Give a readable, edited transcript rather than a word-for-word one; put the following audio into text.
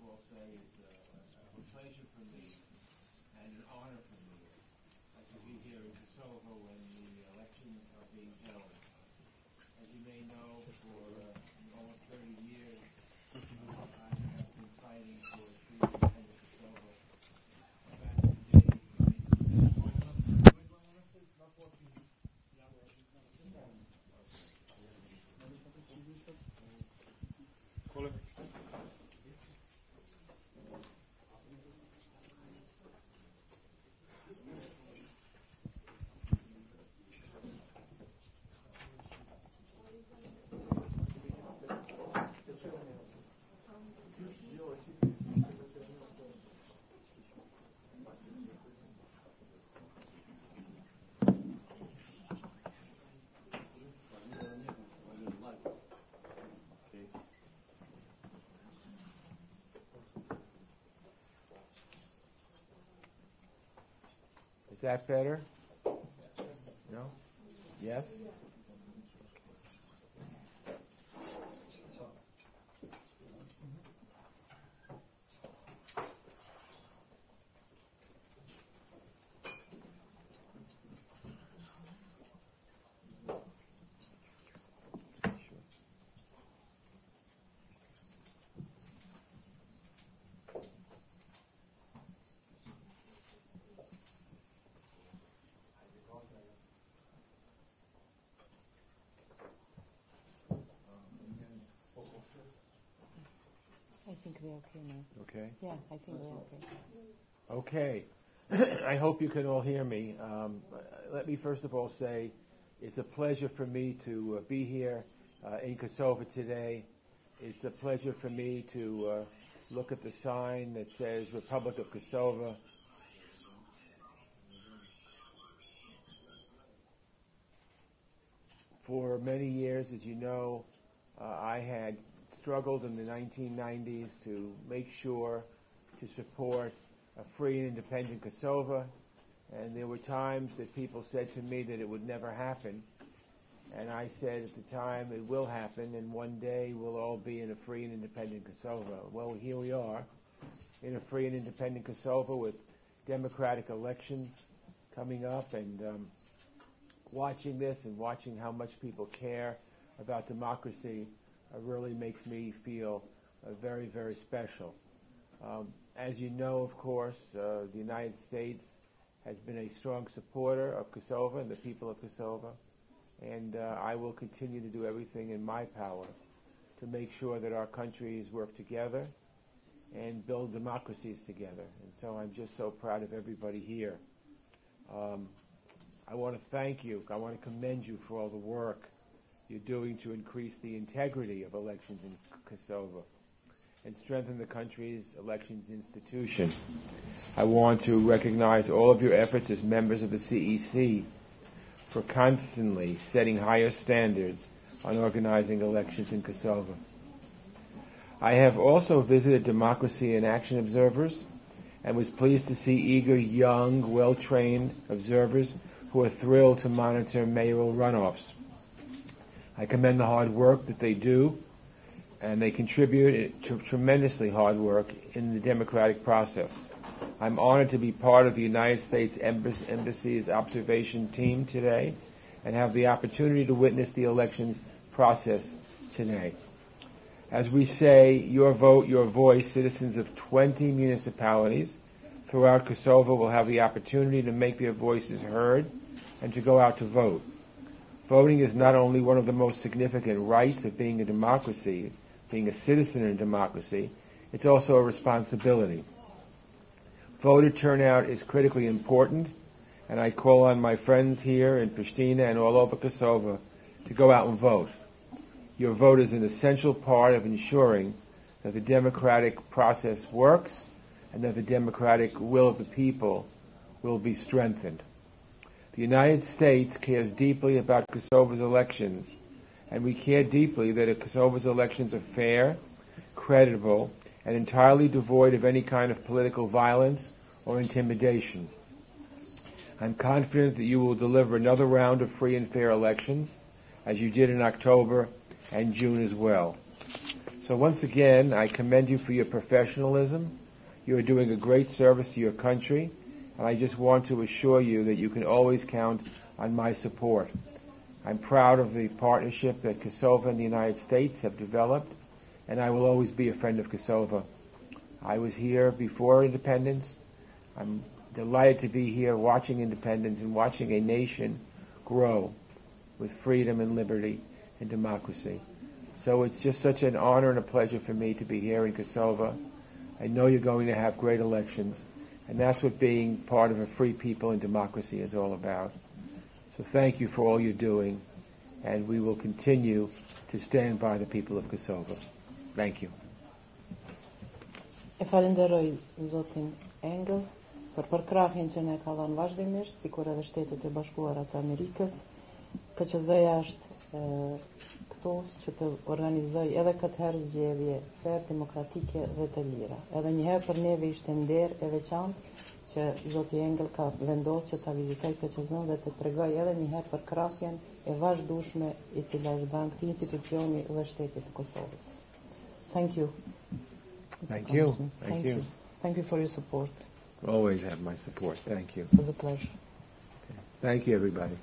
of all say it's a pleasure for me and an honor for me to be here in Kosovo when the elections are being held. As you may know, for almost 30 years, I have been fighting for free independent Kosovo. Back in the day, Is that better? No? Yes? I think we're okay now. Okay. Yeah, I think we're okay. Okay. I hope you can all hear me. Let me first of all say it's a pleasure for me to be here in Kosovo today. It's a pleasure for me to look at the sign that says Republic of Kosovo. For many years, as you know, I had struggled in the 1990s to make sure to support a free and independent Kosovo, and there were times that people said to me that it would never happen, and I said at the time it will happen, and one day we'll all be in a free and independent Kosovo. Well, here we are in a free and independent Kosovo with democratic elections coming up, and watching this and watching how much people care about democracy really makes me feel very, very special. As you know, of course, the United States has been a strong supporter of Kosovo and the people of Kosovo, and I will continue to do everything in my power to make sure that our countries work together and build democracies together. And so I'm just so proud of everybody here. I want to thank you. I want to commend you for all the work you're doing to increase the integrity of elections in Kosovo and strengthen the country's elections institution. I want to recognize all of your efforts as members of the CEC for constantly setting higher standards on organizing elections in Kosovo. I have also visited Democracy in Action observers and was pleased to see eager, young, well-trained observers who are thrilled to monitor mayoral runoffs. I commend the hard work that they do, and they contribute to tremendously hard work in the democratic process. I'm honored to be part of the United States Embassy's observation team today and have the opportunity to witness the elections process today. As we say, your vote, your voice, citizens of 20 municipalities throughout Kosovo will have the opportunity to make their voices heard and to go out to vote. Voting is not only one of the most significant rights of being a democracy, being a citizen in a democracy, it's also a responsibility. Voter turnout is critically important, and I call on my friends here in Pristina and all over Kosovo to go out and vote. Your vote is an essential part of ensuring that the democratic process works and that the democratic will of the people will be strengthened. The United States cares deeply about Kosovo's elections, and we care deeply that Kosovo's elections are fair, credible, and entirely devoid of any kind of political violence or intimidation. I'm confident that you will deliver another round of free and fair elections, as you did in October and June as well. So once again, I commend you for your professionalism. You are doing a great service to your country, and I just want to assure you that you can always count on my support. I'm proud of the partnership that Kosovo and the United States have developed, and I will always be a friend of Kosovo. I was here before independence. I'm delighted to be here watching independence and watching a nation grow with freedom and liberty and democracy. So it's just such an honor and a pleasure for me to be here in Kosovo. I know you're going to have great elections, and that's what being part of a free people and democracy is all about. So thank you for all you're doing, and we will continue to stand by the people of Kosovo. Thank you. E falenderoj zotin Engel për përkrahjen që ne ka dhënë vazhdimisht, sikur edhe Shtetet e Bashkuara të Amerikës. KQZ-ja është këtu që të organizoj edhe këtë herë zgjedhje fair, demokratike dhe të lira. Edhe një herë për neve ishte nder e veçantë që zoti Engel ka vendosur që ta vizitoj KQZ-n dhe të tregoj edhe një herë për krahjen e vazhdueshme e cila është dhënë këtij institucioni dhe shtetit të Kosovës. Thank you. Thank you. Thank you. Thank you for your support. Always have my support. Thank you. It was a pleasure. Thank you, everybody.